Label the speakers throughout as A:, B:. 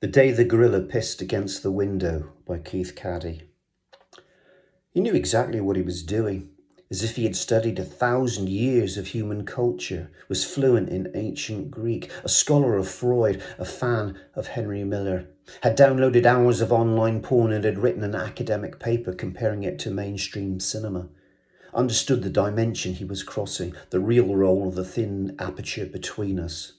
A: The Day the Gorilla Pissed Against the Window by Caddy. He knew exactly what he was doing, as if he had studied 1,000 years of human culture, was fluent in ancient Greek, a scholar of Freud, a fan of Henry Miller, had downloaded hours of online porn and had written an academic paper comparing it to mainstream cinema. Understood the dimension he was crossing, the real role of the thin aperture between us.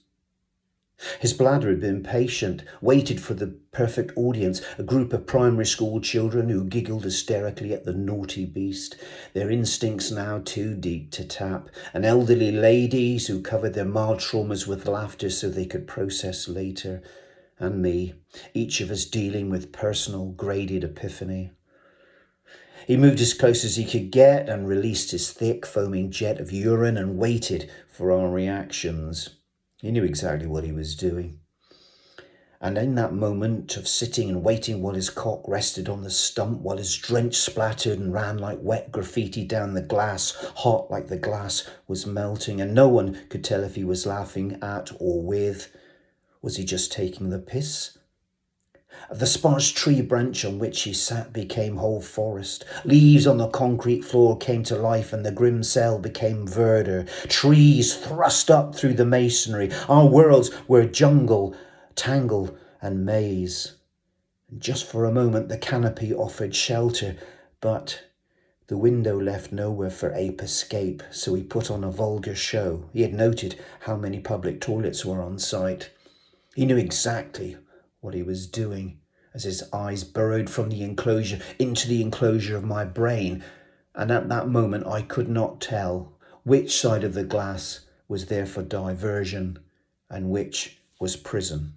A: His bladder had been patient, waited for the perfect audience, a group of primary school children who giggled hysterically at the naughty beast, their instincts now too deep to tap, and elderly ladies who covered their mild traumas with laughter so they could process later, and me, each of us dealing with personal graded epiphany. He moved as close as he could get and released his thick, foaming jet of urine and waited for our reactions. He knew exactly what he was doing. And in that moment of sitting and waiting while his cock rested on the stump, while his drench splattered and ran like wet graffiti down the glass, hot like the glass was melting, and no one could tell if he was laughing at or with. Was he just taking the piss? The sparse tree branch on which he sat became whole forest. Leaves on the concrete floor came to life and the grim cell became verdure. Trees thrust up through the masonry. Our worlds were jungle, tangle and maze. And just for a moment the canopy offered shelter, but the window left nowhere for ape escape, so he put on a vulgar show. He had noted how many public toilets were on site. He knew exactly what he was doing as his eyes burrowed from the enclosure into the enclosure of my brain, and at that moment I could not tell which side of the glass was there for diversion and which was prison.